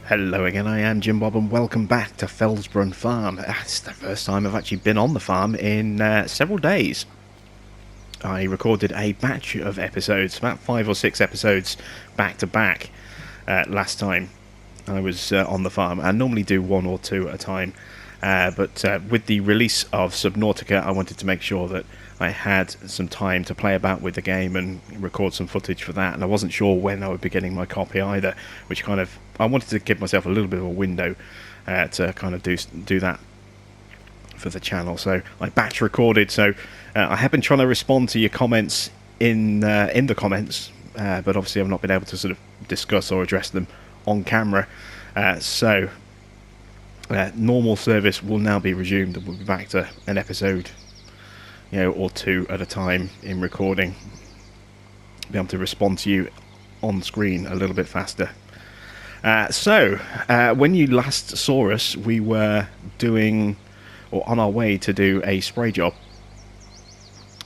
Hello again, I am Jim Bob and welcome back to Felsbrunn Farm. It's the first time I've actually been on the farm in several days. I recorded a batch of episodes, about 5 or 6 episodes back to back last time I was on the farm. I normally do 1 or 2 at a time, but with the release of Subnautica I wanted to make sure that I had some time to play about with the game and record some footage for that, and I wasn't sure when I would be getting my copy either, which kind of, I wanted to give myself a little bit of a window to kind of do that for the channel. So I batch recorded, so I have been trying to respond to your comments in the comments, but obviously I've not been able to sort of discuss or address them on camera, so normal service will now be resumed and we'll be back to an episode or 2 at a time in recording, be able to respond to you on screen a little bit faster. So when you last saw us, we were doing, or on our way to do, a spray job.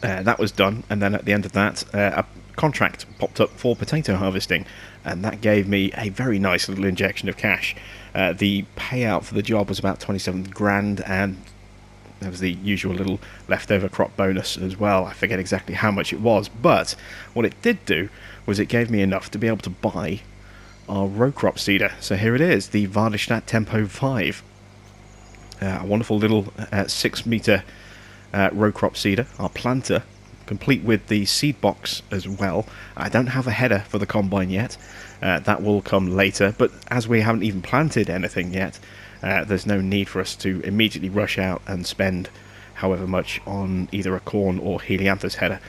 That was done, and then at the end of that a contract popped up for potato harvesting, and that gave me a very nice little injection of cash. The payout for the job was about 27 grand, and there was the usual little leftover crop bonus as well. I forget exactly how much it was, but what it did do was it gave me enough to be able to buy our row crop seeder. So here it is, the Vardestadt Tempo 5. A wonderful little 6 meter row crop seeder, our planter, complete with the seed box as well. I don't have a header for the combine yet, that will come later, but as we haven't even planted anything yet, there's no need for us to immediately rush out and spend however much on either a corn or helianthus header,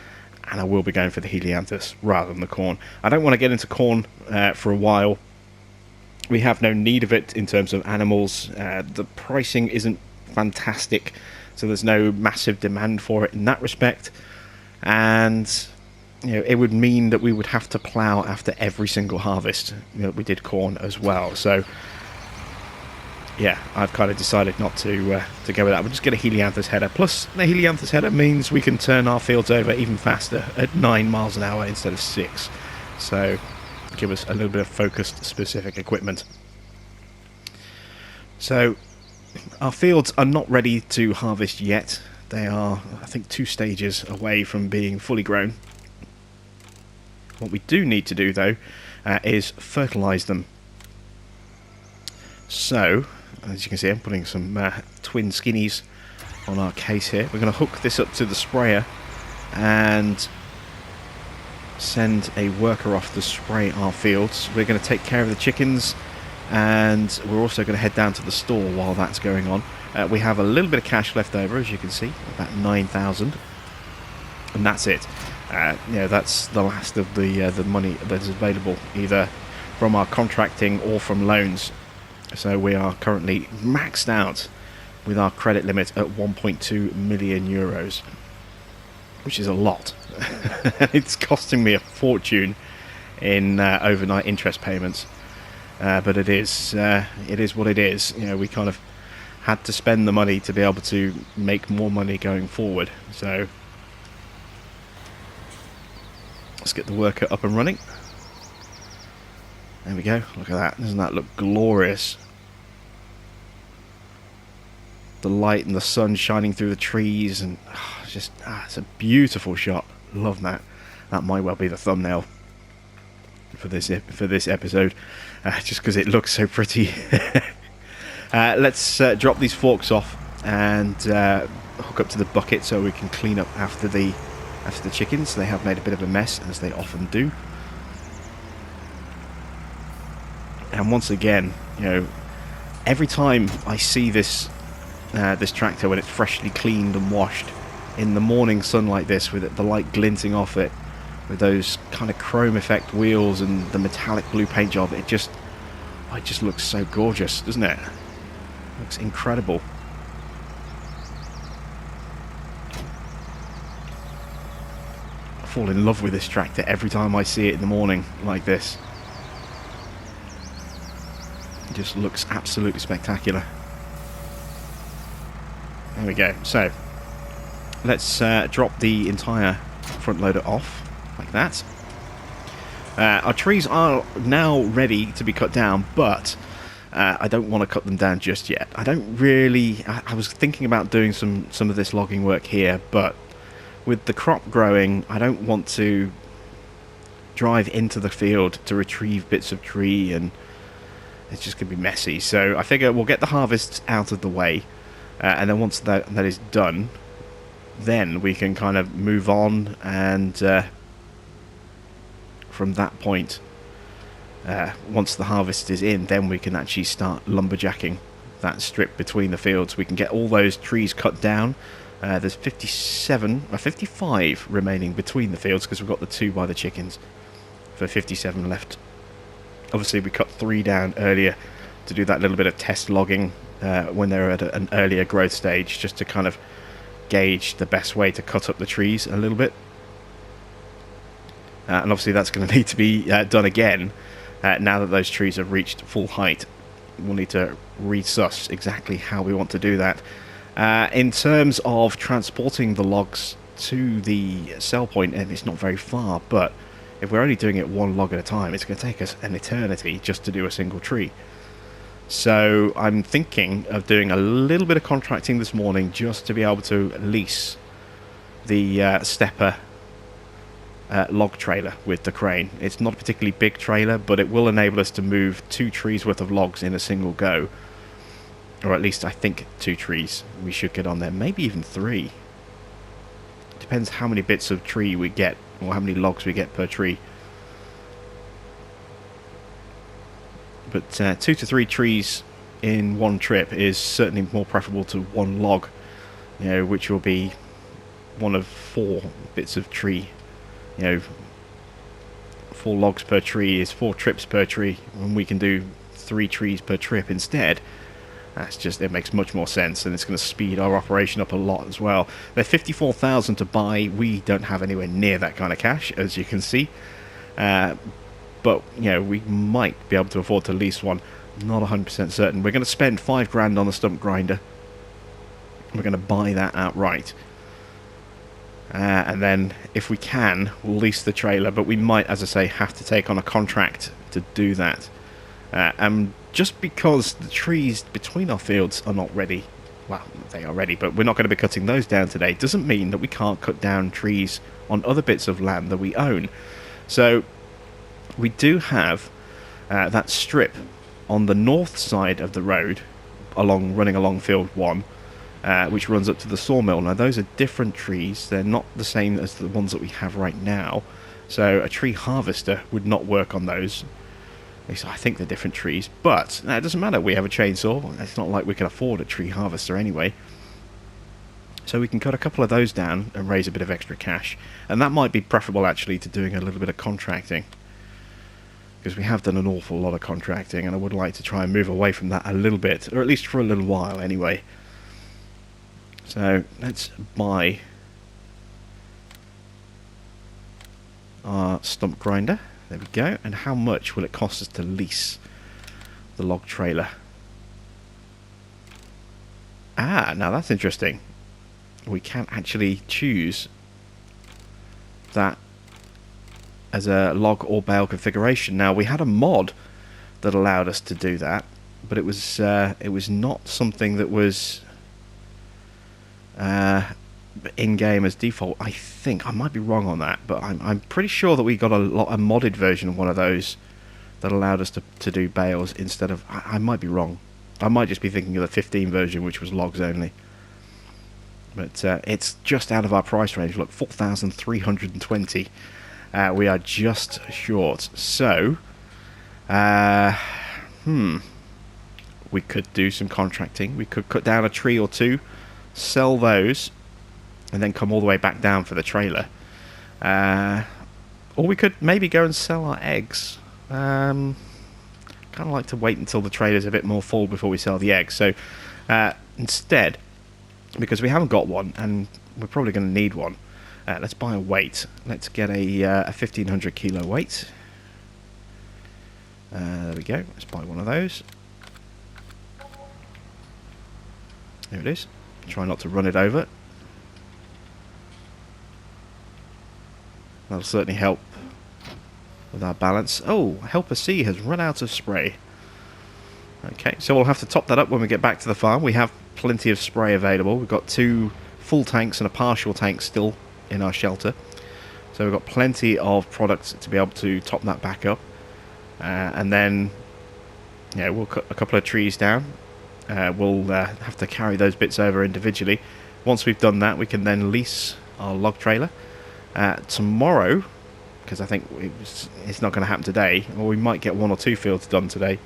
and I will be going for the helianthus rather than the corn. I don't want to get into corn for a while. We have no need of it in terms of animals. The pricing isn't fantastic, so there's no massive demand for it in that respect, and it would mean that we would have to plough after every single harvest. We did corn as well, so yeah, I've kind of decided not to go with that. We'll just get a helianthus header. Plus, the helianthus header means we can turn our fields over even faster at 9 miles an hour instead of 6. So, give us a little bit of focused, specific equipment. So, our fields are not ready to harvest yet. They are, I think, 2 stages away from being fully grown. What we do need to do, though, is fertilise them. So, as you can see, I'm putting some twin skinnies on our case here. We're going to hook this up to the sprayer and send a worker off to spray our fields. We're going to take care of the chickens, and we're also going to head down to the store while that's going on. We have a little bit of cash left over, as you can see, about 9,000, and that's it. That's the last of the money that's available, either from our contracting or from loans. So we are currently maxed out with our credit limit at 1.2 million euros, which is a lot. It's costing me a fortune in overnight interest payments, but it is what it is. We kind of had to spend the money to be able to make more money going forward. So let's get the worker up and running. There we go. Look at that. Doesn't that look glorious? The light and the sun shining through the trees, and it's a beautiful shot. Love that. That might well be the thumbnail for this episode, just because it looks so pretty. Let's drop these forks off and hook up to the bucket so we can clean up after the chickens. They have made a bit of a mess, as they often do. And once again, every time I see this tractor when it's freshly cleaned and washed in the morning sun like this, with the light glinting off it, with those kind of chrome effect wheels and the metallic blue paint job, it just looks so gorgeous, doesn't it? It looks incredible. I fall in love with this tractor every time I see it in the morning like this. It just looks absolutely spectacular. There we go. So let's drop the entire front loader off like that. Our trees are now ready to be cut down, but I don't want to cut them down just yet. I don't really... I was thinking about doing some of this logging work here, but with the crop growing, I don't want to drive into the field to retrieve bits of tree, and it's just going to be messy. So I figure we'll get the harvest out of the way, and then once that is done, then we can kind of move on, and from that point, once the harvest is in, then we can actually start lumberjacking that strip between the fields. We can get all those trees cut down. There's 55 remaining between the fields, because we've got the 2 by the chickens, for 57 left. Obviously we cut 3 down earlier to do that little bit of test logging when they're at an earlier growth stage, just to kind of gauge the best way to cut up the trees a little bit. And obviously that's going to need to be done again now that those trees have reached full height. We'll need to resuss exactly how we want to do that. In terms of transporting the logs to the sell point, and it's not very far, but if we're only doing it 1 log at a time, it's going to take us an eternity just to do a single tree. So I'm thinking of doing a little bit of contracting this morning just to be able to lease the stepper log trailer with the crane. It's not a particularly big trailer, but it will enable us to move 2 trees worth of logs in a single go. Or at least I think 2 trees we should get on there, maybe even 3. Depends how many bits of tree we get, or how many logs we get per tree. But 2 to 3 trees in one trip is certainly more preferable to 1 log, you know, which will be one of 4 bits of tree. You know, 4 logs per tree is 4 trips per tree, and we can do 3 trees per trip instead. That's just, it makes much more sense, and it's going to speed our operation up a lot as well. They're 54,000 to buy. We don't have anywhere near that kind of cash, as you can see. But, you know, we might be able to afford to lease one. Not 100% certain. We're going to spend 5 grand on the stump grinder. We're going to buy that outright. And then, if we can, we'll lease the trailer. But we might, as I say, have to take on a contract to do that. Just because the trees between our fields are not ready, well, they are ready, but we're not going to be cutting those down today, doesn't mean that we can't cut down trees on other bits of land that we own. So we do have that strip on the north side of the road, running along field 1, which runs up to the sawmill. Now those are different trees, they're not the same as the ones that we have right now, so a tree harvester would not work on those. At least I think they're different trees, but it doesn't matter, we have a chainsaw. It's not like we can afford a tree harvester anyway. So we can cut a couple of those down and raise a bit of extra cash. And that might be preferable actually to doing a little bit of contracting, because we have done an awful lot of contracting, and I would like to try and move away from that a little bit, or at least for a little while anyway. So let's buy our stump grinder. There we go. And how much will it cost us to lease the log trailer? Ah, now that's interesting. We can actually choose that as a log or bale configuration. Now, we had a mod that allowed us to do that, but it was not something that was in-game as default. I think I might be wrong on that, but I'm pretty sure that we got a modded version of one of those that allowed us to do bales instead of... I might be wrong. I might just be thinking of the 15 version, which was logs only. But it's just out of our price range. Look, 4,320. We are just short. So, we could do some contracting. We could cut down a tree or 2, sell those, and then come all the way back down for the trailer. Or we could maybe go and sell our eggs. Kind of like to wait until the trailer's a bit more full before we sell the eggs. So instead, because we haven't got one, and we're probably going to need one, let's buy a weight. Let's get a 1,500 kilo weight. There we go. Let's buy one of those. There it is. Try not to run it over. That'll certainly help with our balance. Oh, Helper C has run out of spray. Okay, so we'll have to top that up when we get back to the farm. We have plenty of spray available. We've got 2 full tanks and a partial tank still in our shelter. So we've got plenty of products to be able to top that back up. And then, yeah, we'll cut a couple of trees down. We'll have to carry those bits over individually. Once we've done that, we can then lease our log trailer. Tomorrow, because I think it's not going to happen today, or we might get 1 or 2 fields done today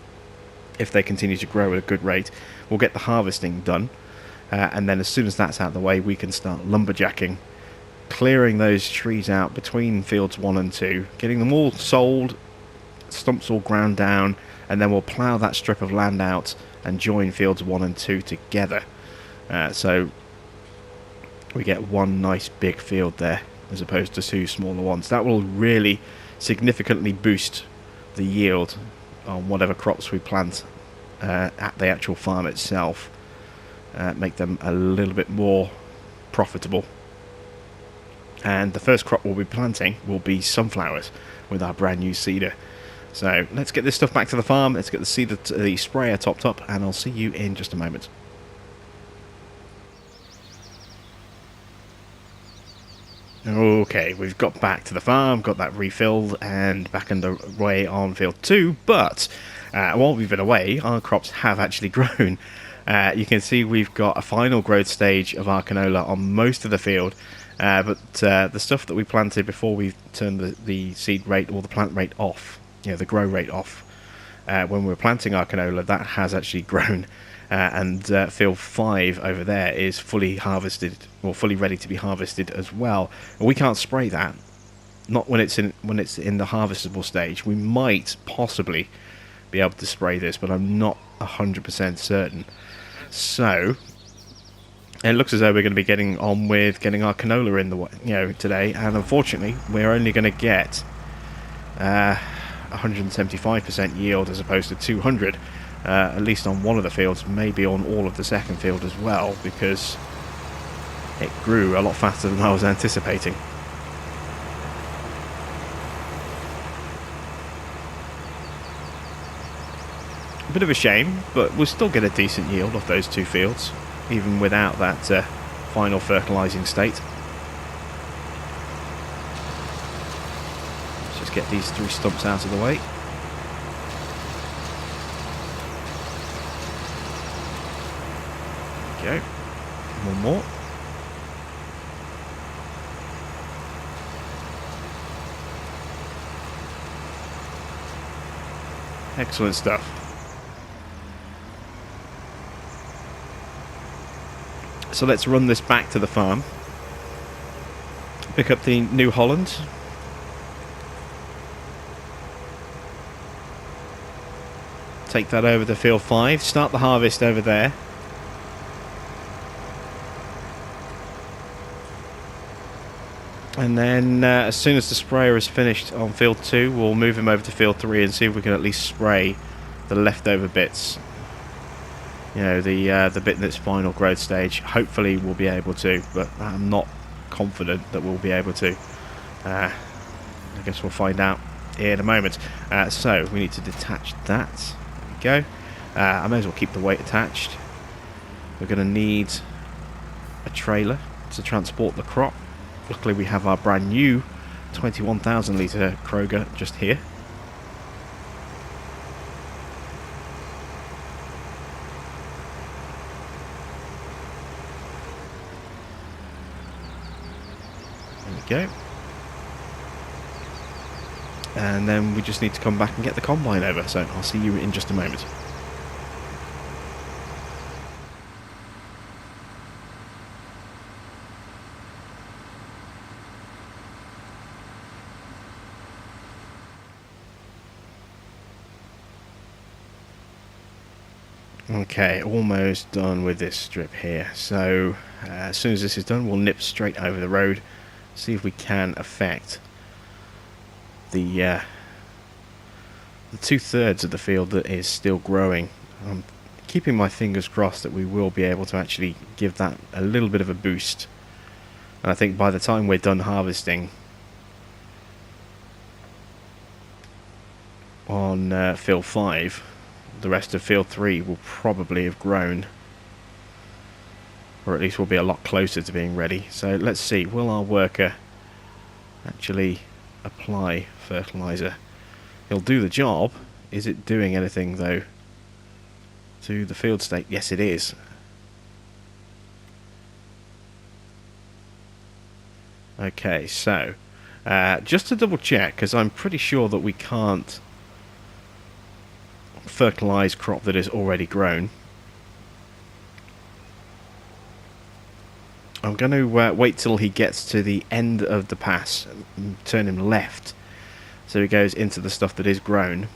if they continue to grow at a good rate. We'll get the harvesting done, and then as soon as that's out of the way, we can start lumberjacking, clearing those trees out between fields 1 and 2, getting them all sold, stumps all ground down, and then we'll plough that strip of land out and join fields 1 and 2 together. So we get 1 nice big field there as opposed to 2 smaller ones. That will really significantly boost the yield on whatever crops we plant at the actual farm itself, make them a little bit more profitable. And the first crop we'll be planting will be sunflowers with our brand new seeder. So let's get this stuff back to the farm, let's get the sprayer topped up, and I'll see you in just a moment. Okay, we've got back to the farm, got that refilled, and back underway on field 2, but while we've been away, our crops have actually grown. You can see we've got a final growth stage of our canola on most of the field, but the stuff that we planted before we turned the seed rate or the plant rate off, the grow rate off, when we were planting our canola, that has actually grown. And field 5 over there is fully harvested, or fully ready to be harvested as well. And we can't spray that, not when it's in the harvestable stage. We might possibly be able to spray this, but I'm not 100% certain. So it looks as though we're going to be getting on with getting our canola in the today, and unfortunately we're only going to get 175% yield as opposed to 200. At least on one of the fields, maybe on all of the second field as well, because it grew a lot faster than I was anticipating. A bit of a shame, but we'll still get a decent yield off those 2 fields, even without that final fertilising state. Let's just get these 3 stumps out of the way. Go. 1 more. Excellent stuff. So let's run this back to the farm. Pick up the New Holland. Take that over to field 5. Start the harvest over there. And then as soon as the sprayer is finished on field 2, we'll move him over to field 3 and see if we can at least spray the leftover bits. The bit in its final growth stage. Hopefully we'll be able to, but I'm not confident that we'll be able to. I guess we'll find out in a moment. So we need to detach that. There we go. I may as well keep the weight attached. We're going to need a trailer to transport the crop. Luckily we have our brand new 21,000 litre Kroger just here. There we go. And then we just need to come back and get the combine over, so I'll see you in just a moment. Okay, almost done with this strip here. So as soon as this is done, we'll nip straight over the road, see if we can affect the 2/3 of the field that is still growing. I'm keeping my fingers crossed that we will be able to actually give that a little bit of a boost. And I think by the time we're done harvesting on field 5, the rest of field 3 will probably have grown, or at least will be a lot closer to being ready. So let's see, will our worker actually apply fertilizer? He'll do the job. Is it doing anything though to the field state? Yes, it is. Okay, so just to double check, because I'm pretty sure that we can't fertilize crop that is already grown. I'm going to wait till he gets to the end of the pass and turn him left, so he goes into the stuff that is grown.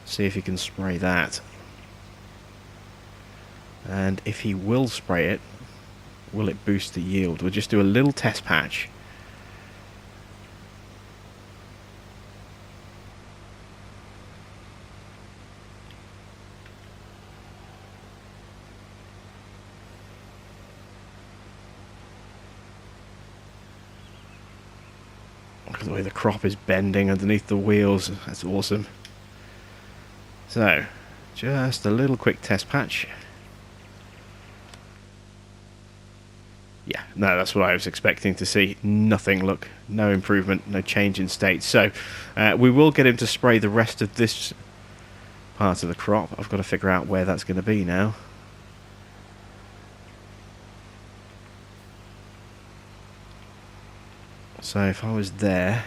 See if he can spray that. And if he will spray it, will it boost the yield? We'll just do a little test patch. Look at the way the crop is bending underneath the wheels. That's awesome. So, just a little quick test patch. Yeah, no, that's what I was expecting to see. Nothing, look, no improvement, no change in state. So, we will get him to spray the rest of this part of the crop. I've got to figure out where that's going to be now. So if I was there,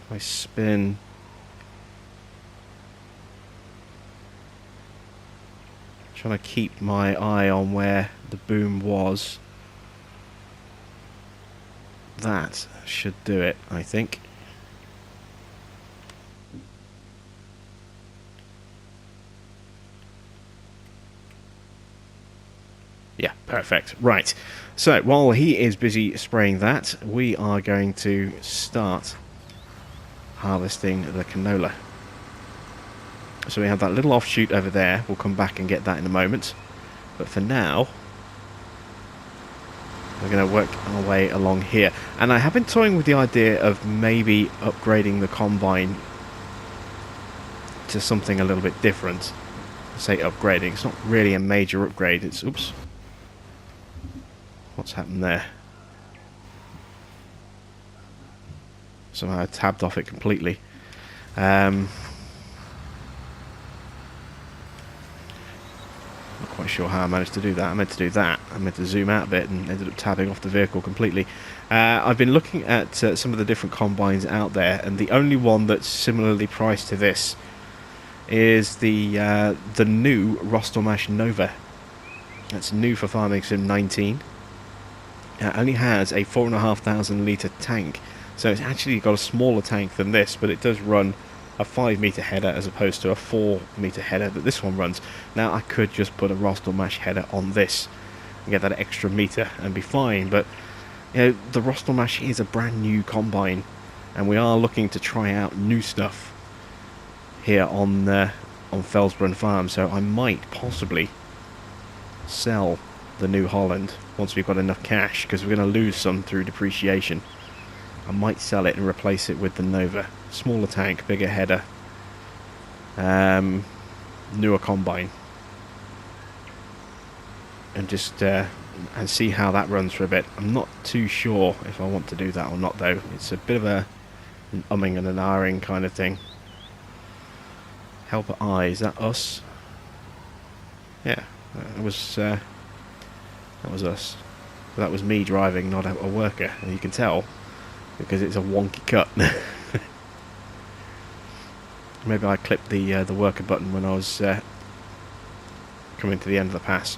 if I spin, trying to keep my eye on where the boom was, that should do it, I think. Yeah, perfect. Right. So, while he is busy spraying that, we are going to start harvesting the canola. So we have that little offshoot over there. We'll come back and get that in a moment. But for now, we're going to work our way along here. And I have been toying with the idea of maybe upgrading the combine to something a little bit different. I say upgrading. It's not really a major upgrade. It's... oops. What's happened there? Somehow I tabbed off it completely. Not quite sure how I managed to do that. I meant to do that. I meant to zoom out a bit and ended up tabbing off the vehicle completely. I've been looking at some of the different combines out there, and the only one that's similarly priced to this is the new Rostelmash Nova. That's new for Farming Sim 19. It only has a 4,500 litre tank, so it's actually got a smaller tank than this, but it does run a 5 metre header as opposed to a 4 metre header that this one runs. Now I could just put a Rostelmash header on this and get that extra metre and be fine, but you know, the Rostelmash is a brand new combine, and we are looking to try out new stuff here on Felsbrunn Farm, so I might possibly sell the New Holland once we've got enough cash, because we're going to lose some through depreciation. I might sell it and replace it with the Nova. Smaller tank, bigger header, newer combine, and just and see how that runs for a bit. I'm not too sure if I want to do that or not, though. It's a bit of an umming and an ahhing kind of thing. Helper I, is that us? Yeah, that was us. But that was me driving, not a worker, and you can tell because it's a wonky cut. Maybe I clipped the worker button when I was coming to the end of the pass.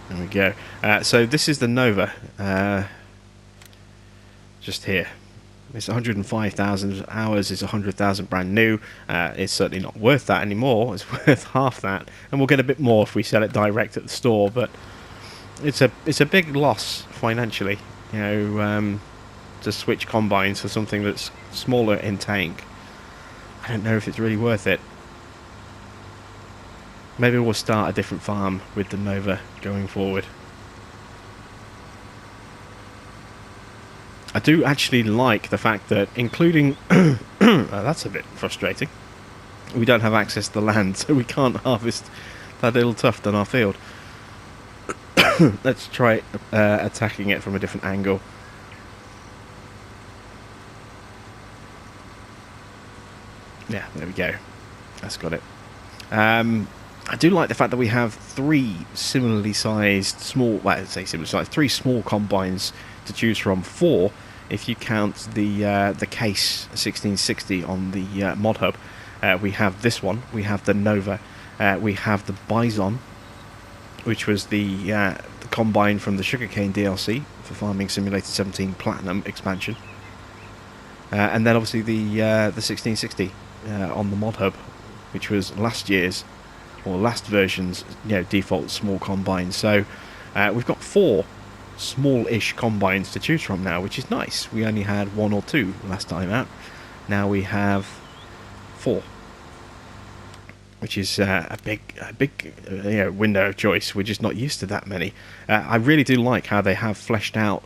There we go. So this is the Nova, just here. It's 105,000 hours, it's 100,000 brand new. It's certainly not worth that anymore. It's worth half that, and we'll get a bit more if we sell it direct at the store. But it's a big loss financially, you know, to switch combines for something that's smaller in tank. I don't know if it's really worth it. Maybe we'll start a different farm with the Nova going forward. I do actually like the fact that, including that's a bit frustrating, we don't have access to the land, so we can't harvest that little tuft on our field. Let's try attacking it from a different angle. Yeah, there we go. That's got it. I do like the fact that we have three similarly sized small, well, I'd say similar sized, three small combines to choose from. Four, if you count the case 1660 on the mod hub. We have this one. We have the Nova. We have the Bison, which was the combine from the Sugarcane DLC for Farming Simulator 17 Platinum expansion, and then obviously the 1660 on the mod hub, which was last year's or last version's default small combine. So we've got four small-ish combines to choose from now, which is nice. We only had one or two last time out. Now we have four, which is a big window of choice. We're just not used to that many. I really do like how they have fleshed out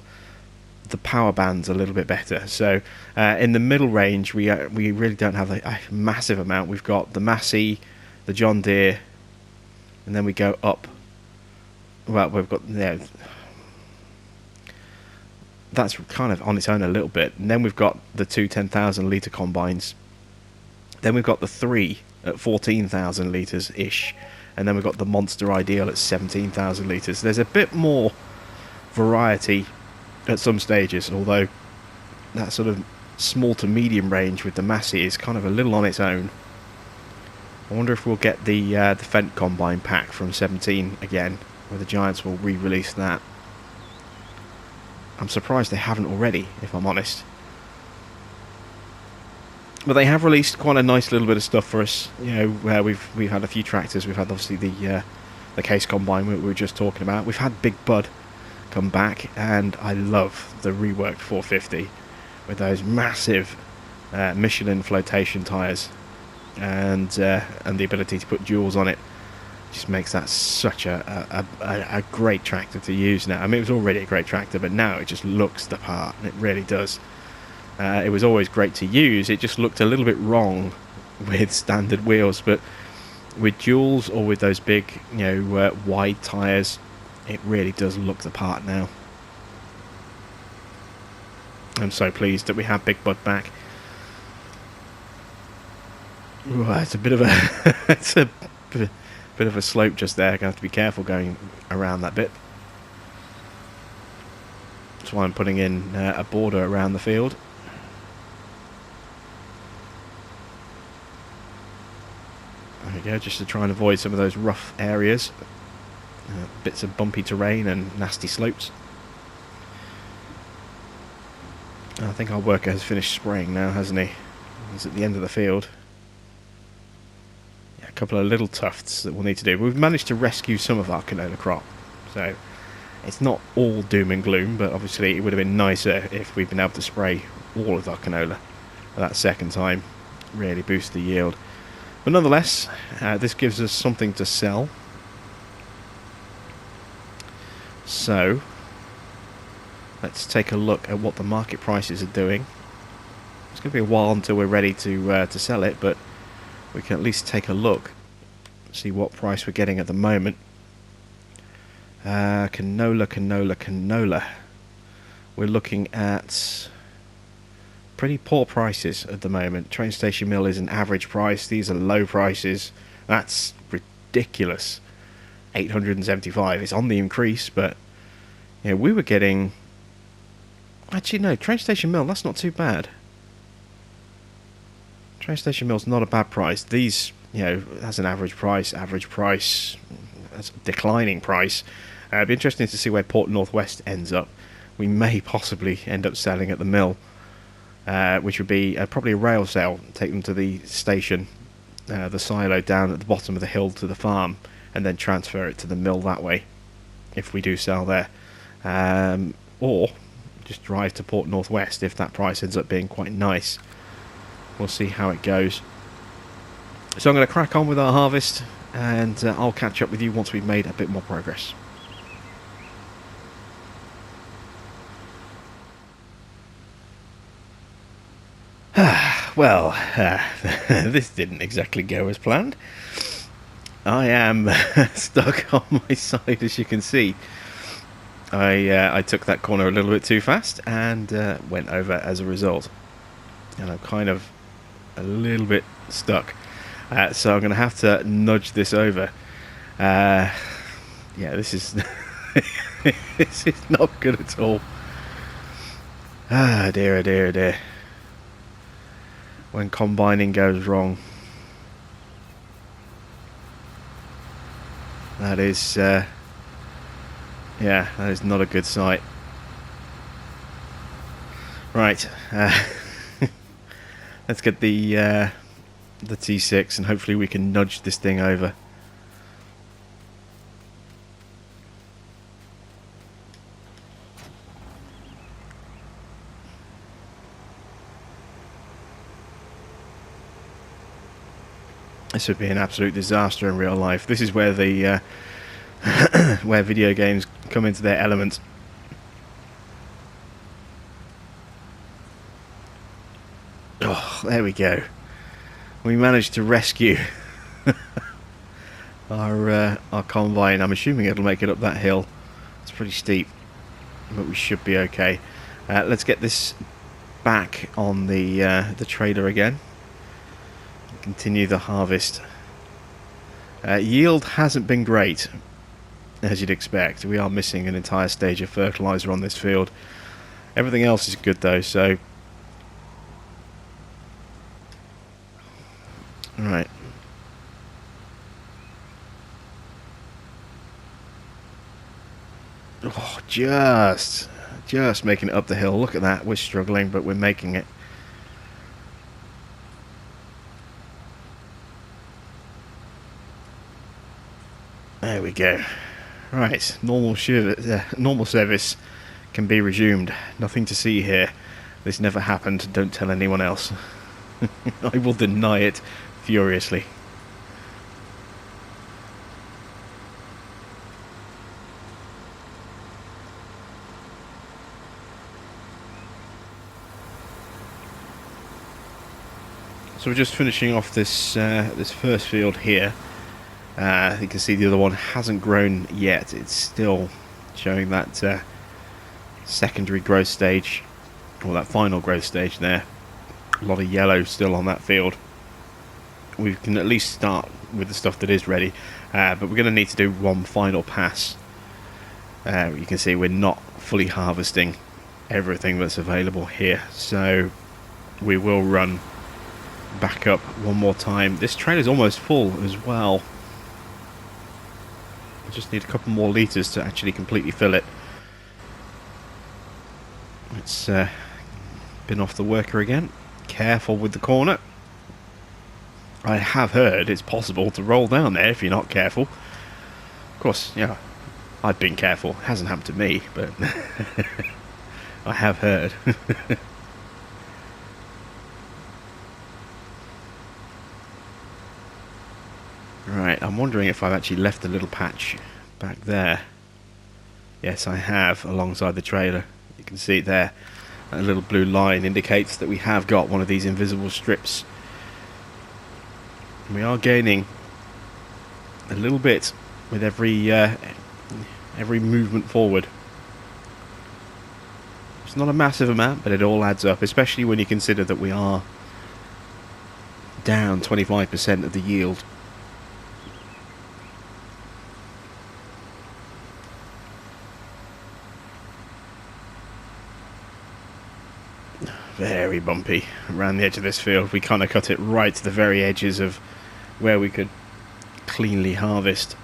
the power bands a little bit better. So in the middle range, we really don't have a massive amount. We've got the Massey, the John Deere, and then we go up. Well, we've got that's kind of on its own a little bit, and then we've got the two 10,000 litre combines. Then we've got the three at 14,000 litres ish, and then we've got the Monster Ideal at 17,000 litres. There's a bit more variety at some stages, although that sort of small to medium range with the Massey is kind of a little on its own. I wonder if we'll get the Fendt Combine pack from 17 again, where the Giants will re-release that. I'm surprised they haven't already, if I'm honest. But they have released quite a nice little bit of stuff for us. Where we've had a few tractors. We've had obviously the Case Combine we were just talking about. We've had Big Bud come back, and I love the reworked 450 with those massive Michelin flotation tyres and the ability to put duals on it. Just makes that such a great tractor to use now. I mean, it was already a great tractor, but now it just looks the part, and it really does. It was always great to use. It just looked a little bit wrong with standard wheels, but with duals or with those big, wide tyres, it really does look the part now. I'm so pleased that we have Big Bud back. Ooh, it's a bit of a bit of a slope just there. Gonna have to be careful going around that bit. That's why I'm putting in a border around the field. There we go, just to try and avoid some of those rough areas, bits of bumpy terrain and nasty slopes. I think our worker has finished spraying now, hasn't he? He's at the end of the field. A couple of little tufts that we'll need to do. We've managed to rescue some of our canola crop, so it's not all doom and gloom, but obviously it would have been nicer if we'd been able to spray all of our canola that second time. Really boost the yield. But nonetheless, this gives us something to sell. So let's take a look at what the market prices are doing. It's going to be a while until we're ready to sell it, but we can at least take a look, see what price we're getting at the moment. Canola. We're looking at pretty poor prices at the moment. Train Station Mill is an average price. These are low prices. That's ridiculous. 875. It's on the increase, but we were getting... Actually, no, Train Station Mill, that's not too bad. Train Station Mill's not a bad price. These, that's an average price, that's a declining price. It'd be interesting to see where Port Northwest ends up. We may possibly end up selling at the mill, which would be probably a rail sale, take them to the station, the silo down at the bottom of the hill to the farm, and then transfer it to the mill that way, if we do sell there. Or just drive to Port Northwest if that price ends up being quite nice. We'll see how it goes. So I'm going to crack on with our harvest, and I'll catch up with you once we've made a bit more progress. Well, this didn't exactly go as planned. I am stuck on my side, as you can see. I took that corner a little bit too fast and went over as a result. And I'm kind of a little bit stuck. So I'm going to have to nudge this over. Yeah, this is this is not good at all. Ah, dear, dear, dear. When combining goes wrong, that is, yeah, that is not a good sight. Right, let's get the T6 and hopefully we can nudge this thing over. This would be an absolute disaster in real life. This is where the where video games come into their element. Oh, there we go. We managed to rescue our combine. I'm assuming it'll make it up that hill. It's pretty steep, but we should be okay. Let's get this back on the trailer again. Continue the harvest. Yield hasn't been great, as you'd expect. We are missing an entire stage of fertilizer on this field. Everything else is good though, so right. Oh, just making it up the hill. Look at that. We're struggling, but we're making it. There we go. Right, normal service can be resumed. Nothing to see here. This never happened. Don't tell anyone else. I will deny it furiously. So we're just finishing off this this first field here. You can see the other one hasn't grown yet. It's still showing that secondary growth stage, or that final growth stage there. A lot of yellow still on that field. We can at least start with the stuff that is ready, but we're going to need to do one final pass. You can see we're not fully harvesting everything that's available here, so we will run back up one more time. This trailer's almost full as well. I just need a couple more litres to actually completely fill it. It's been off the worker again. Careful with the corner. I have heard it's possible to roll down there if you're not careful. Of course, yeah, I've been careful. It hasn't happened to me, but I have heard. Right, I'm wondering if I've actually left a little patch back there. Yes, I have, alongside the trailer. You can see it there. That little blue line indicates that we have got one of these invisible strips. We are gaining a little bit with every movement forward. It's not a massive amount, but it all adds up, especially when you consider that we are down 25% of the yield. Very bumpy around the edge of this field. We kind of cut it right to the very edges of where we could cleanly harvest.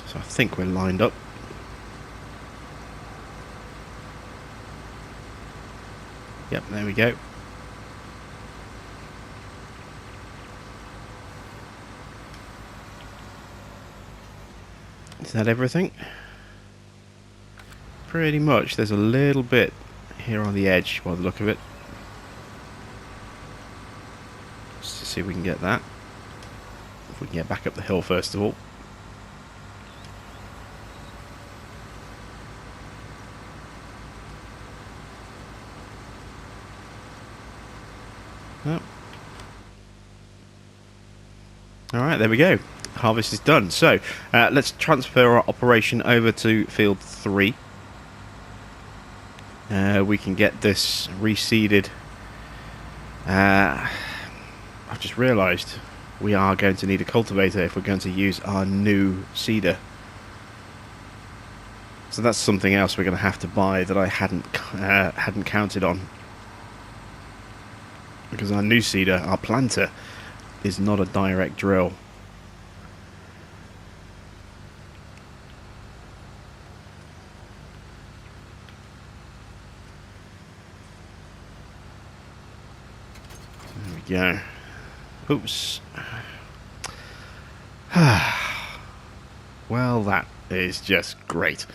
So I think we're lined up. Yep, there we go. Is that everything? Pretty much. There's a little bit here on the edge by the look of it. Just to see if we can get that. If we can get back up the hill first of all. Oh. Alright, there we go. Harvest is done. So, let's transfer our operation over to field 3. We can get this reseeded. I've just realised we are going to need a cultivator if we're going to use our new seeder. So that's something else we're going to have to buy that I hadn't counted on. Because our new seeder, our planter, is not a direct drill. There we go. Oops. Well, that is just great.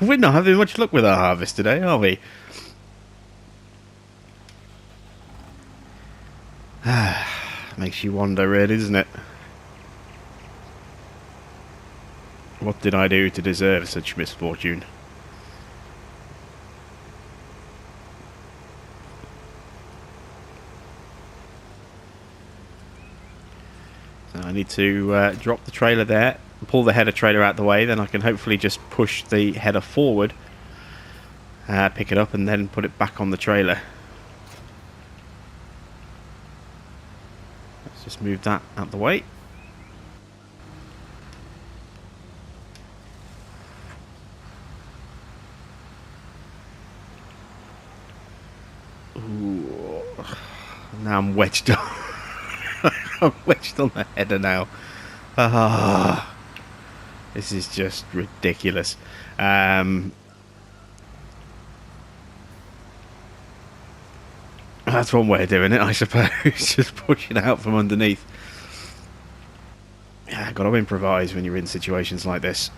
We're not having much luck with our harvest today, are we? Makes you wonder, really, doesn't it? What did I do to deserve such misfortune? So I need to drop the trailer there, pull the header trailer out the way, then I can hopefully just push the header forward, pick it up, and then put it back on the trailer. Let's just move that out the way. Ooh. Now I'm wedged on. I'm wedged on the header now. This is just ridiculous. That's one way of doing it, I suppose. Just push it out from underneath. Yeah, got to improvise when you're in situations like this.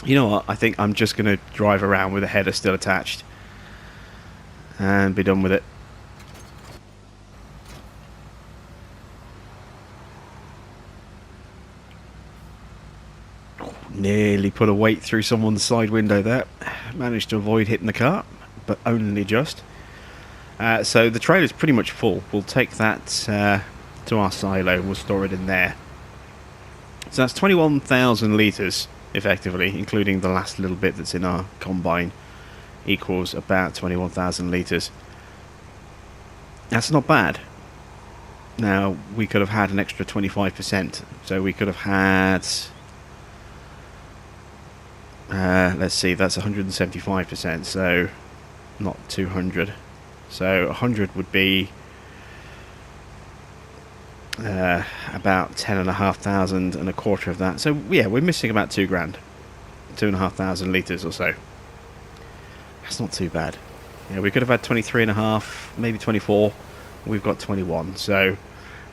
You know what? I think I'm just going to drive around with the header still attached and be done with it. Nearly put a weight through someone's side window there. Managed to avoid hitting the car, but only just. So the trailer's pretty much full. We'll take that to our silo. We'll store it in there. So that's 21,000 litres, effectively, including the last little bit that's in our combine, equals about 21,000 litres. That's not bad. Now, we could have had an extra 25%. So we could have had... let's see, that's 175%, so not 200. So 100 would be about 10,500, and a quarter of that. So yeah, we're missing about £2,000, 2,500 litres or so. That's not too bad. Yeah, we could have had 23.5, maybe 24. We've got 21, so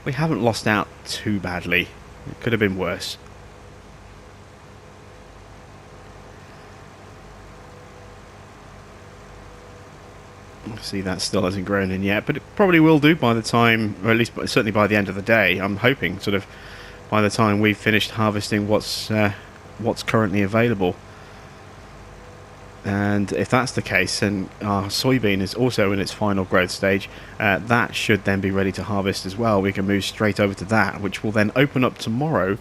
we haven't lost out too badly. It could have been worse. See, that still hasn't grown in yet, but it probably will do by the time, or at least certainly by the end of the day. I'm hoping, sort of, by the time we've finished harvesting what's currently available. And if that's the case, then our soybean is also in its final growth stage. That should then be ready to harvest as well. We can move straight over to that, which will then open up tomorrow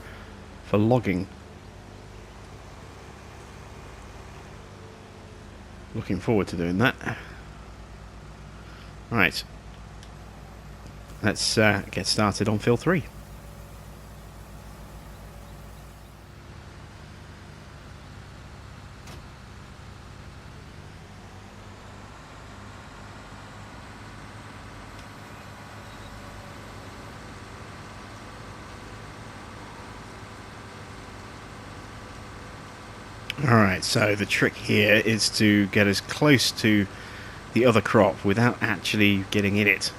for logging. Looking forward to doing that. Right, let's get started on fill 3. Alright, so the trick here is to get as close to the other crop without actually getting in it,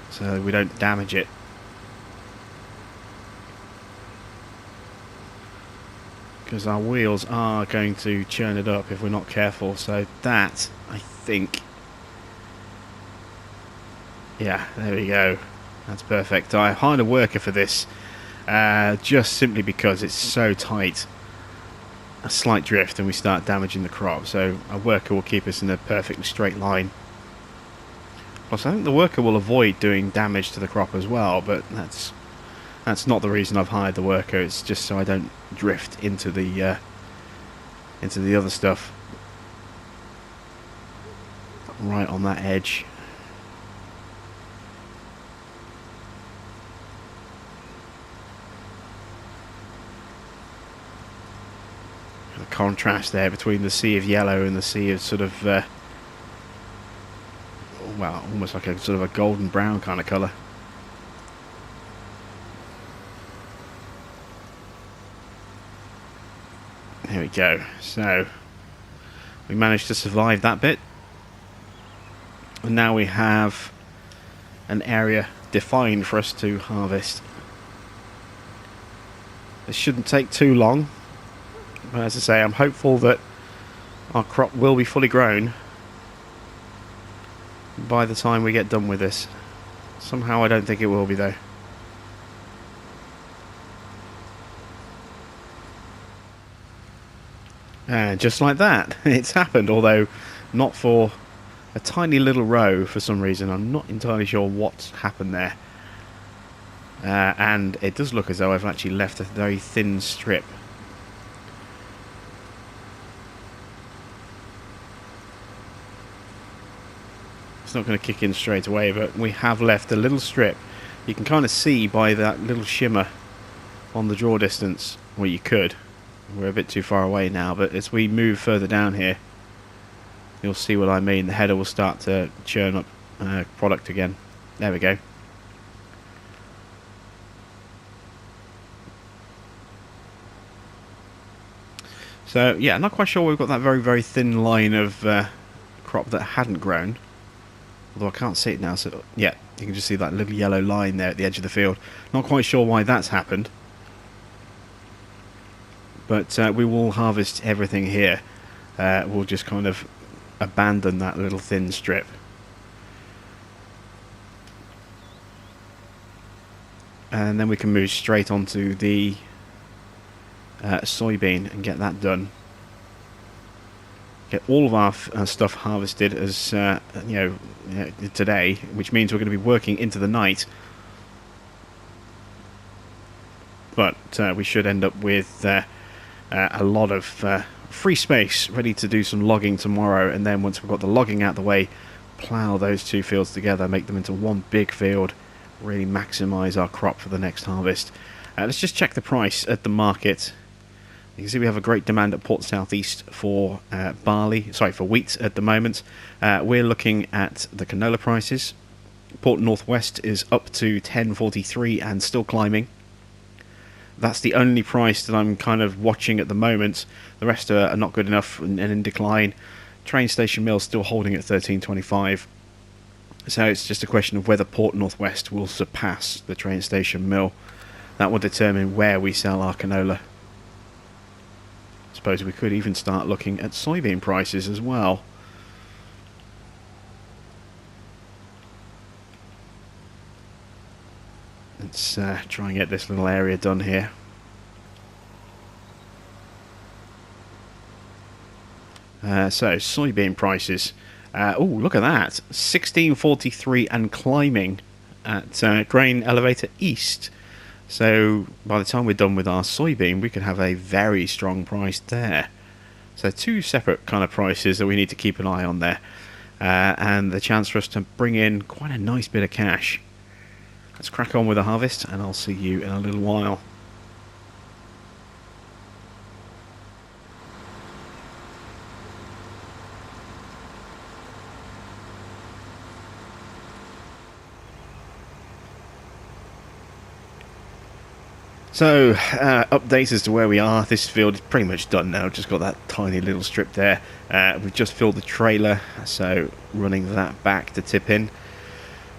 so we don't damage it. Because our wheels are going to churn it up if we're not careful. So that, I think, yeah, there we go. That's perfect. I hired a worker for this, just simply because it's so tight. A slight drift and we start damaging the crop, so a worker will keep us in a perfectly straight line. Plus, I think the worker will avoid doing damage to the crop as well, but that's not the reason I've hired the worker. It's just so I don't drift into the other stuff right on that edge. The contrast there between the sea of yellow and the sea of sort of well, almost like a sort of a golden brown kind of colour. There we go. So we managed to survive that bit, and now we have an area defined for us to harvest. This shouldn't take too long, but as I say, I'm hopeful that our crop will be fully grown by the time we get done with this. Somehow I don't think it will be, though. And just like that, it's happened, although not for a tiny little row for some reason. I'm not entirely sure what's happened there. And it does look as though I've actually left a very thin strip. It's not going to kick in straight away, but we have left a little strip. You can kind of see by that little shimmer on the draw distance, well, you could. We're a bit too far away now, but as we move further down here, you'll see what I mean. The header will start to churn up product again. There we go. So yeah, not quite sure we've got that very, very thin line of crop that hadn't grown. Although I can't see it now, so yeah, you can just see that little yellow line there at the edge of the field. Not quite sure why that's happened. But we will harvest everything here. We'll just kind of abandon that little thin strip. And then we can move straight onto the soybean and get that done. Get all of our stuff harvested as today, which means we're going to be working into the night. But we should end up with a lot of free space ready to do some logging tomorrow, and then once we've got the logging out the way, plough those two fields together, make them into one big field, really maximise our crop for the next harvest. Let's just check the price at the market. You can see we have a great demand at Port Southeast for for wheat at the moment. We're looking at the canola prices. Port Northwest is up to 10.43 and still climbing. That's the only price that I'm kind of watching at the moment. The rest are not good enough and in decline. Train Station Mill still holding at 13.25. So it's just a question of whether Port Northwest will surpass the Train Station Mill. That will determine where we sell our canola. I suppose we could even start looking at soybean prices as well. Let's try and get this little area done here. So soybean prices. Oh, look at that! 16.43 and climbing at Grain Elevator East. So by the time we're done with our soybean, we could have a very strong price there. So two separate kind of prices that we need to keep an eye on there, and the chance for us to bring in quite a nice bit of cash. Let's crack on with the harvest, and I'll see you in a little while. So, updates as to where we are. This field is pretty much done now. Just got that tiny little strip there. We've just filled the trailer, so running that back to tip in.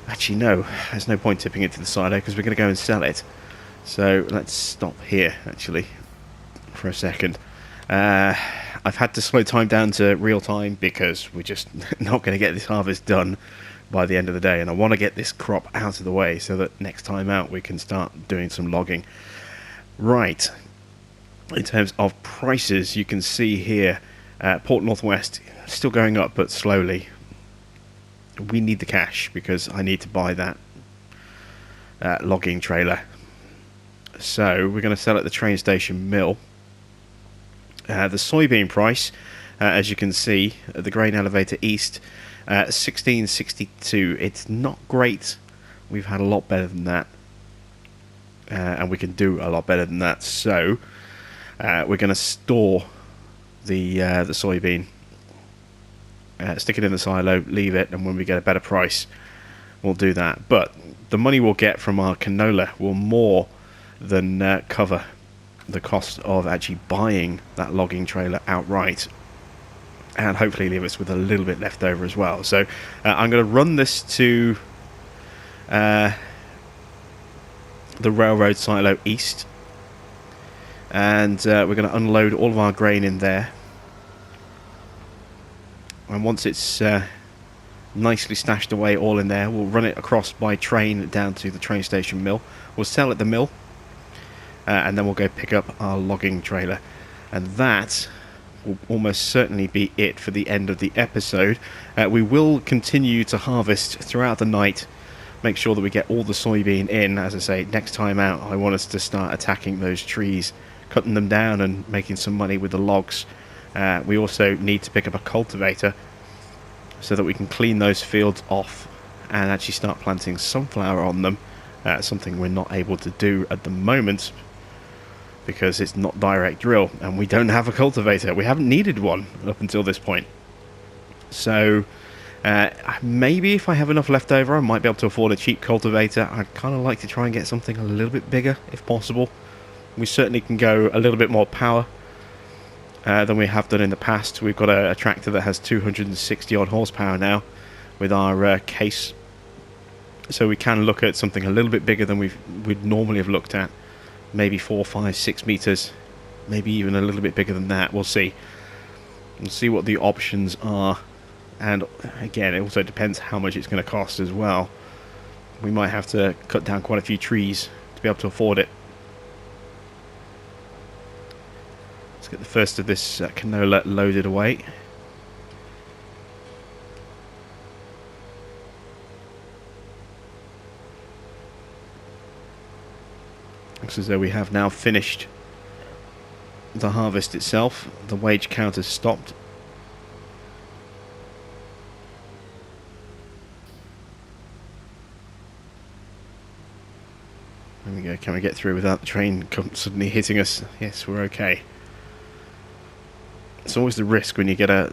Actually, no, there's no point tipping it to the silo because we're going to go and sell it. So let's stop here, actually, for a second. I've had to slow time down to real time because we're just not going to get this harvest done by the end of the day, and I want to get this crop out of the way so that next time out we can start doing some logging. Right, in terms of prices, you can see here Port Northwest still going up but slowly. we need the cash because I need to buy that logging trailer. So we're going to sell at the train station mill. The soybean price, as you can see, at the grain elevator east, 16.62. It's not great. We've had a lot better than that, and we can do a lot better than that. So we're going to store the soybean, stick it in the silo, leave it, and when we get a better price, we'll do that. But the money we'll get from our canola will more than cover the cost of actually buying that logging trailer outright, and hopefully leave us with a little bit left over as well. So I'm going to run this to the railroad silo east, and we're going to unload all of our grain in there, and once it's nicely stashed away all in there, we'll run it across by train down to the train station mill. We'll sell at the mill, and then we'll go pick up our logging trailer, and that will almost certainly be it for the end of the episode. We will continue to harvest throughout the night, make sure that we get all the soybean in. As I say, next time out I want us to start attacking those trees, cutting them down and making some money with the logs. We also need to pick up a cultivator so that we can clean those fields off and actually start planting sunflower on them, something we're not able to do at the moment because it's not direct drill and we don't have a cultivator. We haven't needed one up until this point. So maybe if I have enough left over I might be able to afford a cheap cultivator. I'd kind of like to try and get something a little bit bigger if possible. We certainly can go a little bit more power than we have done in the past. We've got a tractor that has 260 odd horsepower now with our case, so we can look at something a little bit bigger than we'd normally have looked at. Maybe 4, 5, 6 meters, maybe even a little bit bigger than that. We'll see. We'll see what the options are, and again, it also depends how much it's going to cost as well. We might have to cut down quite a few trees to be able to afford it. Let's get the first of this canola loaded away. Looks as though we have now finished the harvest itself. The wage count has stopped. There we go. Can we get through without the train suddenly hitting us? Yes, we're okay. It's always the risk when you get a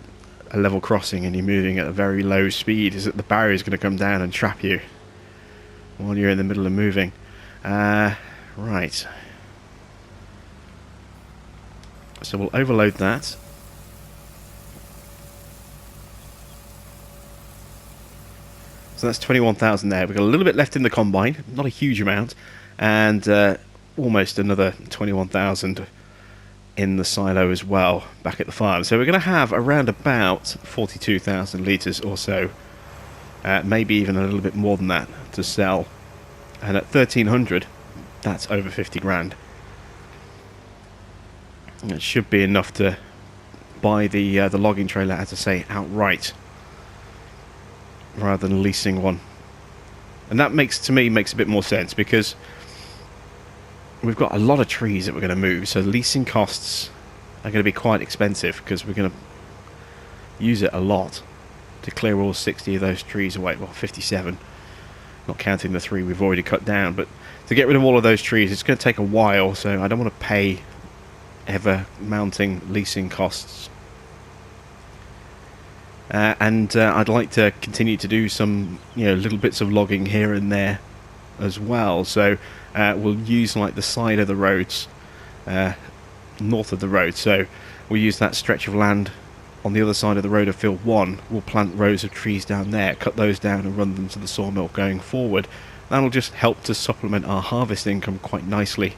level crossing and you're moving at a very low speed, is that the barrier is going to come down and trap you while you're in the middle of moving. Right. So we'll overload that. So that's 21,000 there. We've got a little bit left in the combine, not a huge amount, and almost another 21,000 in the silo as well back at the farm. So we're going to have around about 42,000 litres or so, maybe even a little bit more than that to sell. And at 1,300, that's over 50 grand. It should be enough to buy the logging trailer, as I say, outright, rather than leasing one. And that makes a bit more sense, because we've got a lot of trees that we're going to move, so leasing costs are going to be quite expensive, because we're going to use it a lot to clear all 60 of those trees away. Well, 57, not counting the 3 we've already cut down. But to get rid of all of those trees, it's going to take a while, so I don't want to pay ever mounting leasing costs. And I'd like to continue to do some, little bits of logging here and there as well. So we'll use like the side of the roads, north of the road. So we'll use that stretch of land on the other side of the road of field 1. We'll plant rows of trees down there, cut those down and run them to the sawmill going forward. That'll just help to supplement our harvest income quite nicely.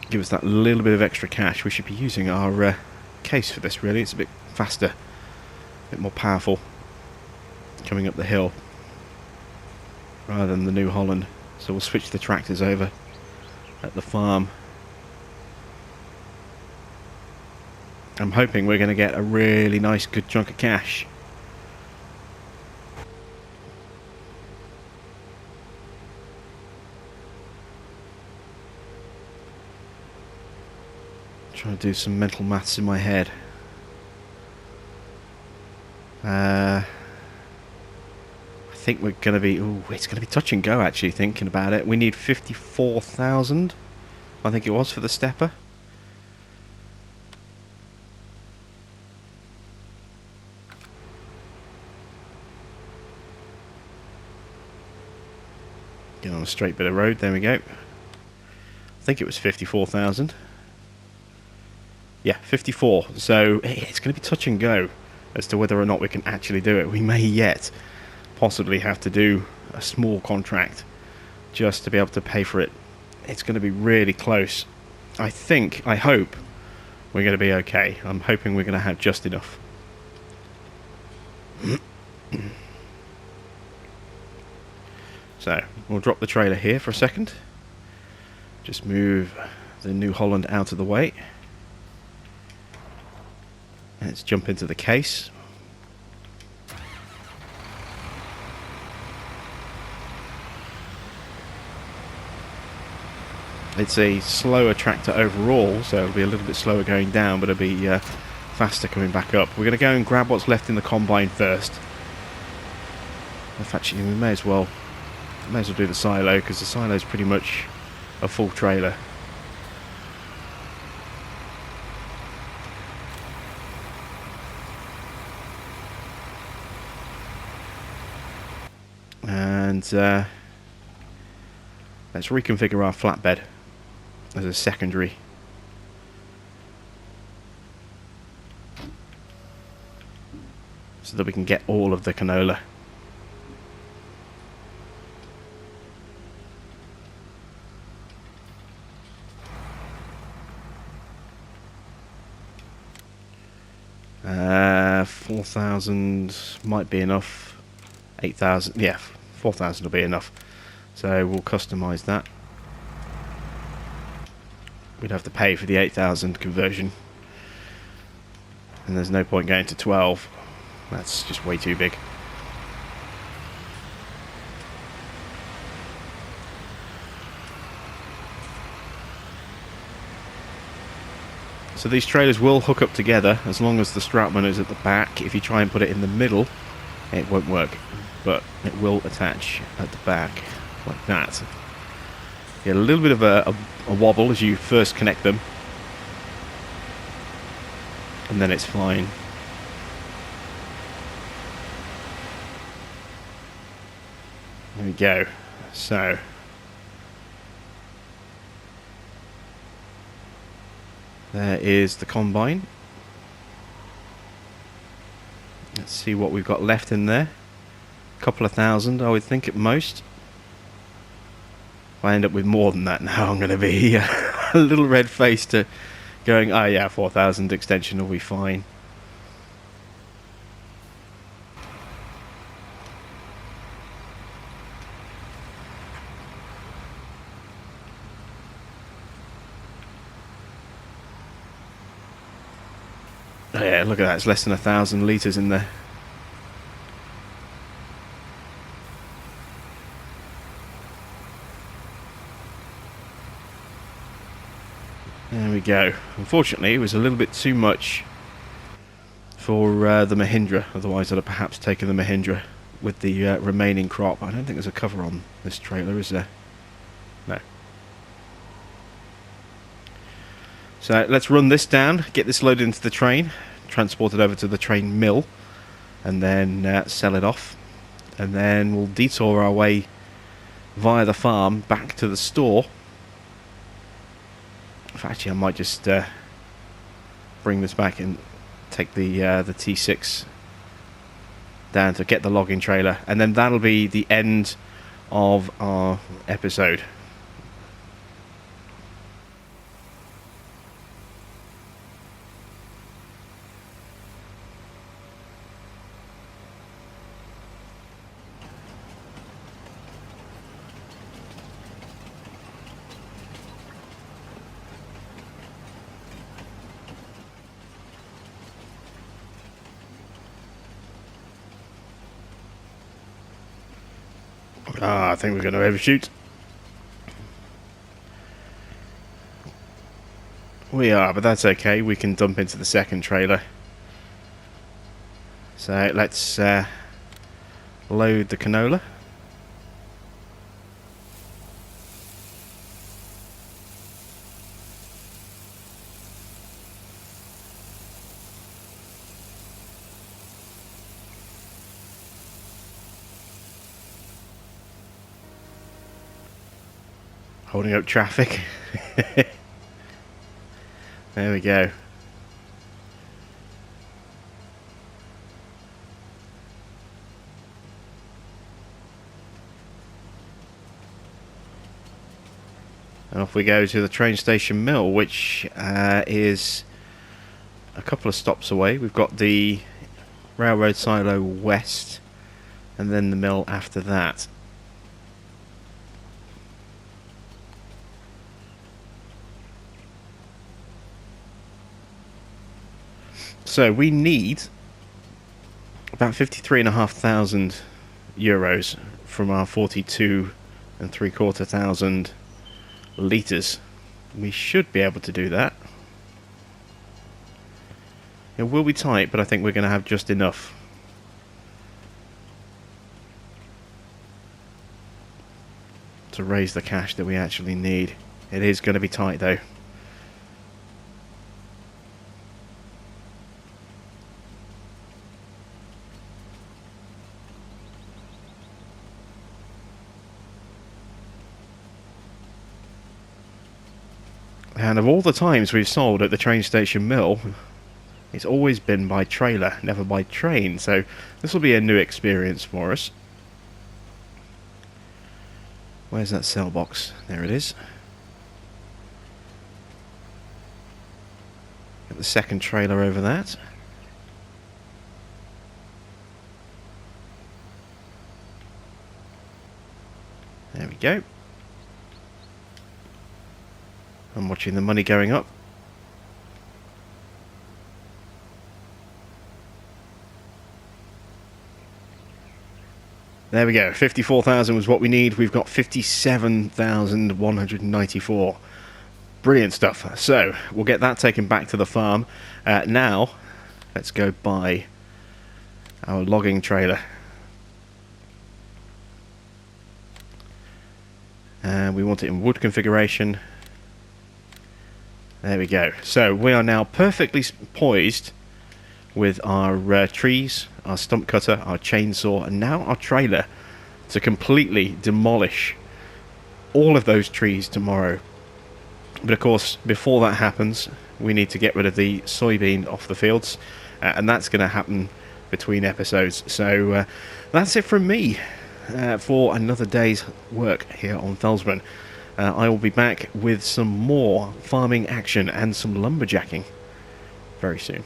Give us that little bit of extra cash. We should be using our case for this, really. It's a bit faster, a bit more powerful coming up the hill rather than the New Holland. So we'll switch the tractors over at the farm. I'm hoping we're going to get a really nice good chunk of cash Trying to do some mental maths in my head. I think we're going to be... Ooh, it's going to be touch and go, actually, thinking about it. We need 54,000, I think it was, for the stepper. Get on a straight bit of road, there we go. I think it was 54,000. Yeah, 54. So it's going to be touch and go as to whether or not we can actually do it. We may yet possibly have to do a small contract just to be able to pay for it. It's going to be really close. I hope we're going to be okay. I'm hoping we're going to have just enough. So we'll drop the trailer here for a second. Just move the New Holland out of the way. Let's jump into the case. It's a slower tractor overall, so it'll be a little bit slower going down, but it'll be faster coming back up. We're going to go and grab what's left in the combine first. Actually, we may as well do the silo, because the silo is pretty much a full trailer. And let's reconfigure our flatbed as a secondary. So that we can get all of the canola. Uh, 4,000 might be enough. 8,000, yeah, 4,000 will be enough. So we'll customize that. We'd have to pay for the 8,000 conversion, and there's no point going to 12. That's just way too big. So these trailers will hook up together as long as the Strautmann is at the back. If you try and put it in the middle, it won't work, but it will attach at the back like that. Get a little bit of a wobble as you first connect them, and then it's fine. There we go. So there is the combine. Let's see what we've got left in there. A couple of thousand, I would think, at most. If I end up with more than that now, I'm going to be a little red-faced to going, oh yeah, 4,000 extension will be fine. Oh yeah, look at that, it's less than 1,000 litres in there. There we go. Unfortunately, it was a little bit too much for the Mahindra. Otherwise, I'd have perhaps taken the Mahindra with the remaining crop. I don't think there's a cover on this trailer, is there? No. So let's run this down, get this loaded into the train, transport it over to the train mill, and then sell it off. And then we'll detour our way via the farm back to the store. Actually, I might just bring this back and take the T6 down to get the logging trailer, and then that'll be the end of our episode. I think we're going to overshoot. We are, but that's okay. We can dump into the second trailer. So let's load the canola. Holding up traffic. There we go. And off we go to the train station mill, which is a couple of stops away. We've got the railroad silo west, and then the mill after that. So we need about 53,500 euros from our 42,7500 litres. We should be able to do that. It will be tight, but I think we're going to have just enough. To raise the cash that we actually need. It is going to be tight though. And of all the times we've sold at the train station mill, it's always been by trailer, never by train, so this will be a new experience for us. Where's that cell box? There it is. Got the second trailer over that. There we go. I'm watching the money going up. There we go. 54,000 was what we need. We've got 57,194. Brilliant stuff. So we'll get that taken back to the farm. Now, let's go buy our logging trailer. And we want it in wood configuration. There we go. So we are now perfectly poised with our trees, our stump cutter, our chainsaw, and now our trailer to completely demolish all of those trees tomorrow. But of course, before that happens, we need to get rid of the soybean off the fields, and that's going to happen between episodes. So that's it from me for another day's work here on Felsbrunn. I will be back with some more farming action and some lumberjacking very soon.